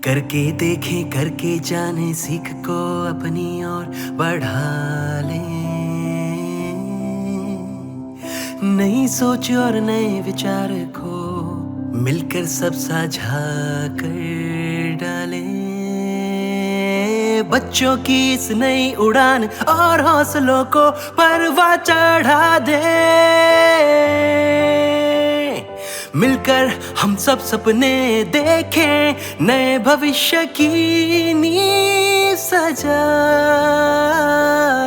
करके देखें करके जाने सीख को अपनी ओर बढ़ा लें। नई सोच और नए विचार को मिलकर सब साझा कर डालें। बच्चों की इस नई उड़ान और हौसलों को परवाह चढ़ा दें। मिलकर हम सब सपने देखें, नए भविष्य की नींव सजा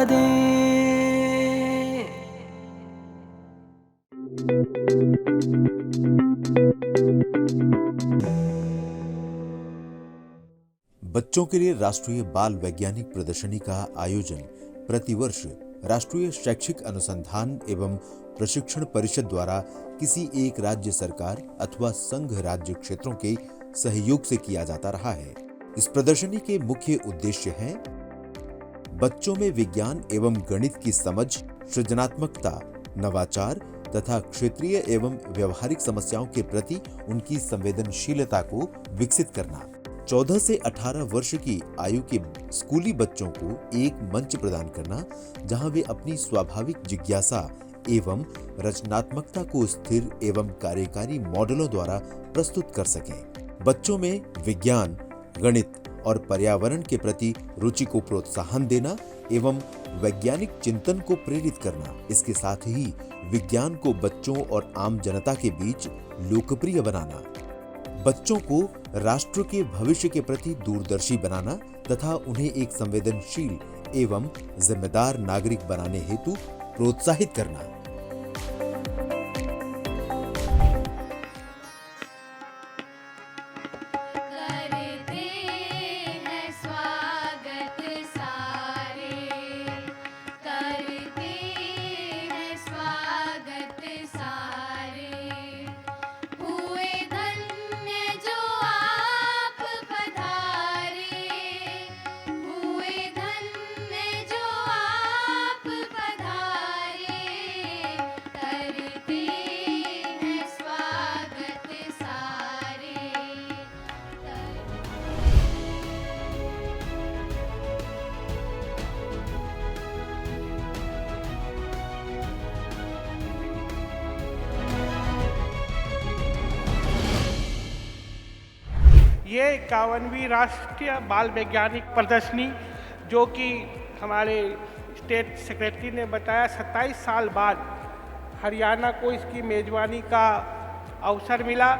दें। बच्चों के लिए राष्ट्रीय बाल वैज्ञानिक प्रदर्शनी का आयोजन प्रतिवर्ष राष्ट्रीय शैक्षिक अनुसंधान एवं प्रशिक्षण परिषद द्वारा किसी एक राज्य सरकार अथवा संघ राज्य क्षेत्रों के सहयोग से किया जाता रहा है। इस प्रदर्शनी के मुख्य उद्देश्य हैं बच्चों में विज्ञान एवं गणित की समझ, सृजनात्मकता, नवाचार तथा क्षेत्रीय एवं व्यवहारिक समस्याओं के प्रति उनकी संवेदनशीलता को विकसित करना। 14 से 18 वर्ष की आयु के स्कूली बच्चों को एक मंच प्रदान करना जहां वे अपनी स्वाभाविक जिज्ञासा एवं रचनात्मकता को स्थिर एवं कार्यकारी मॉडलों द्वारा प्रस्तुत कर सकें। बच्चों में विज्ञान, गणित और पर्यावरण के प्रति रुचि को प्रोत्साहन देना एवं वैज्ञानिक चिंतन को प्रेरित करना। इसके साथ ही विज्ञान को बच्चों और आम जनता के बीच लोकप्रिय बनाना, बच्चों को राष्ट्र के भविष्य के प्रति दूरदर्शी बनाना तथा उन्हें एक संवेदनशील एवं जिम्मेदार नागरिक बनाने हेतु प्रोत्साहित करना। ये 51वीं राष्ट्रीय बाल वैज्ञानिक प्रदर्शनी, जो कि हमारे स्टेट सेक्रेटरी ने बताया 27 साल बाद हरियाणा को इसकी मेज़बानी का अवसर मिला,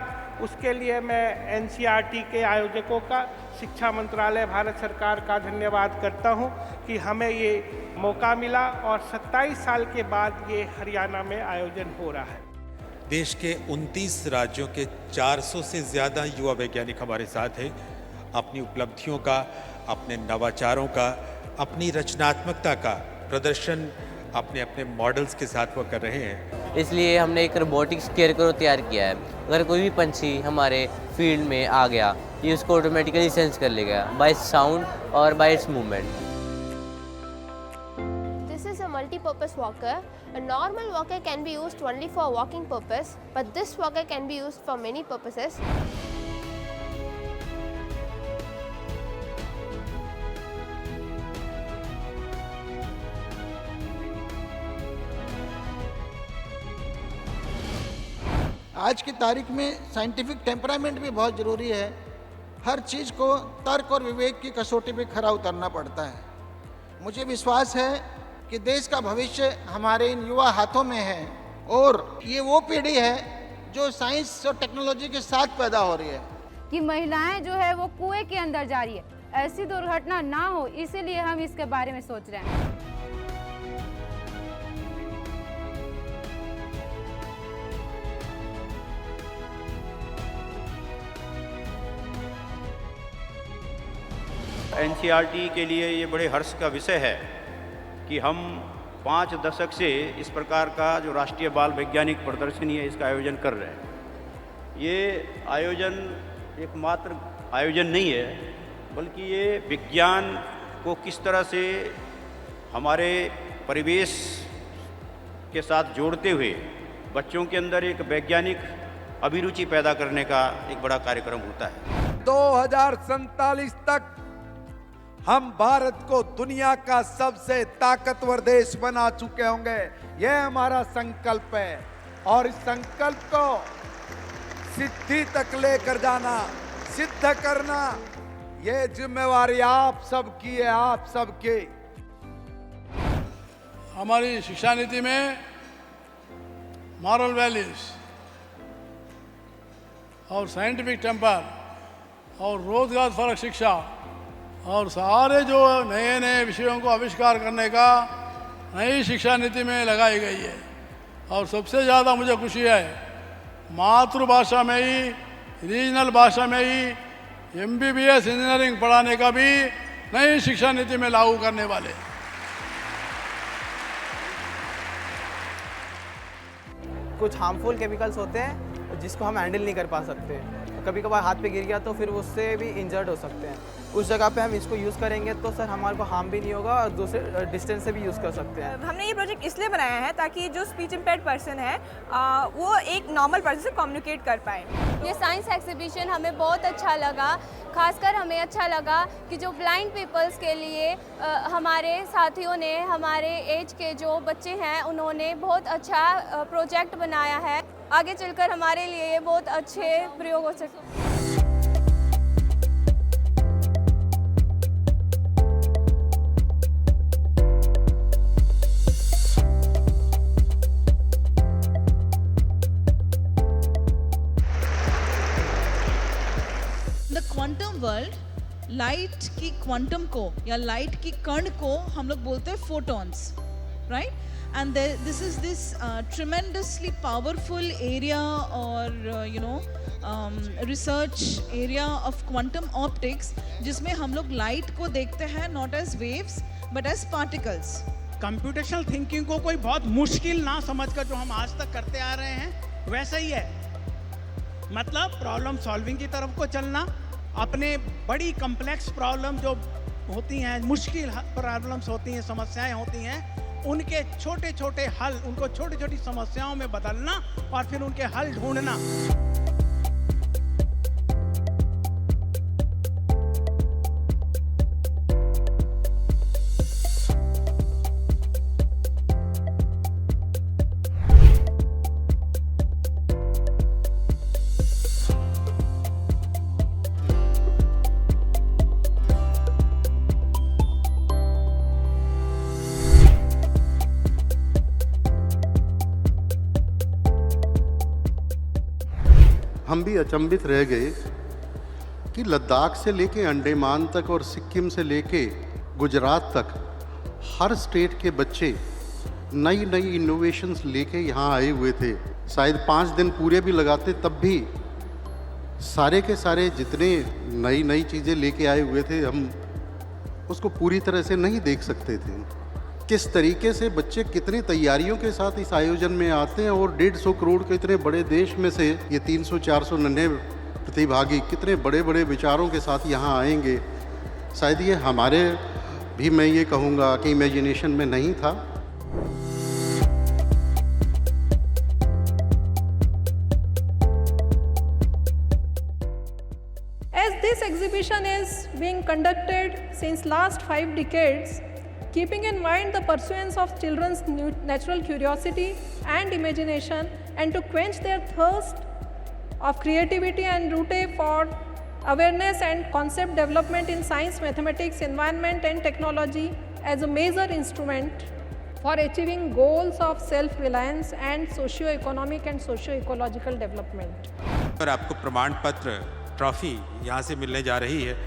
उसके लिए मैं एनसीईआरटी के आयोजकों का, शिक्षा मंत्रालय भारत सरकार का धन्यवाद करता हूं कि हमें ये मौका मिला और 27 साल के बाद ये हरियाणा में आयोजन हो रहा है। देश के 29 राज्यों के 400 से ज़्यादा युवा वैज्ञानिक हमारे साथ हैं। अपनी उपलब्धियों का, अपने नवाचारों का, अपनी रचनात्मकता का प्रदर्शन अपने अपने मॉडल्स के साथ वो कर रहे हैं। इसलिए हमने एक रोबोटिक्स स्केयरक्रो तैयार किया है। अगर कोई भी पंछी हमारे फील्ड में आ गया, ये उसको ऑटोमेटिकली सेंस कर लेगा बाय साउंड और bye it's movement. Multi-purpose walker. A normal walker can be used only for walking purpose, but this walker can be used for many purposes. आज की तारीख में साइंटिफिक टेम्परामेंट भी बहुत ज़रूरी है। हर चीज़ को तर्क और विवेक की कसौटी पे खरा उतरना पड़ता है। मुझे विश्वास है कि देश का भविष्य हमारे इन युवा हाथों में है और ये वो पीढ़ी है जो साइंस और टेक्नोलॉजी के साथ पैदा हो रही है। कि महिलाएं जो है वो कुएं के अंदर जा रही है, ऐसी दुर्घटना ना हो, इसीलिए हम इसके बारे में सोच रहे हैं। एनसीईआरटी के लिए ये बड़े हर्ष का विषय है कि हम 5 दशक से इस प्रकार का जो राष्ट्रीय बाल वैज्ञानिक प्रदर्शनी है, इसका आयोजन कर रहे हैं। ये आयोजन एकमात्र आयोजन नहीं है, बल्कि ये विज्ञान को किस तरह से हमारे परिवेश के साथ जोड़ते हुए बच्चों के अंदर एक वैज्ञानिक अभिरुचि पैदा करने का एक बड़ा कार्यक्रम होता है। 2047 तक हम भारत को दुनिया का सबसे ताकतवर देश बना चुके होंगे। यह हमारा संकल्प है और इस संकल्प को सिद्धि तक लेकर जाना, सिद्ध करना, यह जिम्मेवारी आप सबकी है, आप सबकी। हमारी शिक्षा नीति में मॉरल वैल्यूज और साइंटिफिक टेम्पर और रोजगार परक शिक्षा और सारे जो नए नए विषयों को आविष्कार करने का नई शिक्षा नीति में लगाई गई है। और सबसे ज़्यादा मुझे खुशी है मातृभाषा में ही, रीजनल भाषा में ही MBBS इंजीनियरिंग पढ़ाने का भी नई शिक्षा नीति में लागू करने वाले। कुछ हार्मफुल केमिकल्स होते हैं जिसको हम हैंडल नहीं कर पा सकते, कभी कभार हाथ पे गिर गया तो फिर उससे भी इंजर्ड हो सकते हैं। उस जगह पे हम इसको यूज़ करेंगे तो सर हमारे को हार्म भी नहीं होगा और दूसरे डिस्टेंस से भी यूज़ कर सकते हैं। हमने ये प्रोजेक्ट इसलिए बनाया है ताकि जो स्पीच इम्पेयर्ड पर्सन है वो एक नॉर्मल पर्सन से कम्युनिकेट कर पाए। ये साइंस एग्जीबिशन हमें बहुत अच्छा लगा। खासकर हमें अच्छा लगा कि जो ब्लाइंड पीपल्स के लिए हमारे साथियों ने, हमारे एज के जो बच्चे हैं, उन्होंने बहुत अच्छा प्रोजेक्ट बनाया है। आगे चलकर हमारे लिए ये बहुत अच्छे प्रयोग हो सकते हैं। क्वांटम वर्ल्ड, लाइट की क्वांटम को या लाइट की कण को हम लोग बोलते हैं photons, right? And this is this tremendously powerful area और research area of quantum optics, जिसमें हम लोग लाइट को देखते हैं not as waves but as particles. Computational thinking को कोई बहुत मुश्किल ना समझकर जो हम आज तक करते आ रहे हैं वैसा ही है, मतलब प्रॉब्लम सॉल्विंग की तरफ को चलना। अपने बड़ी कम्प्लेक्स प्रॉब्लम जो होती हैं, मुश्किल प्रॉब्लम्स होती हैं, समस्याएं होती हैं, उनके छोटे छोटे हल, उनको छोटी छोटी समस्याओं में बदलना और फिर उनके हल ढूंढना। हम भी अचंभित रह गए कि लद्दाख से लेके अंडमान तक और सिक्किम से लेके गुजरात तक हर स्टेट के बच्चे नई नई इनोवेशंस लेके यहाँ आए हुए थे। शायद 5 दिन पूरे भी लगाते तब भी सारे के सारे जितने नई नई चीज़ें लेके आए हुए थे हम उसको पूरी तरह से नहीं देख सकते थे। किस तरीके से बच्चे कितनी तैयारियों के साथ इस आयोजन में आते हैं और 150 करोड़ के इतने बड़े देश में से ये 300-400 नन्हे प्रतिभागी कितने बड़े बड़े विचारों के साथ यहाँ आएंगे, शायद ये हमारे भी, मैं ये कहूँगा कि इमेजिनेशन में नहीं था। As this exhibition is being conducted since last 5 decades, keeping in mind the pursuance of children's natural curiosity and imagination, and to quench their thirst of creativity and route for awareness and concept development in science, mathematics, environment and technology as a major instrument for achieving goals of self-reliance and socio-economic and socio-ecological development. पर आपको प्रमाण पत्र, trophy यहाँ से मिलने जा रही है।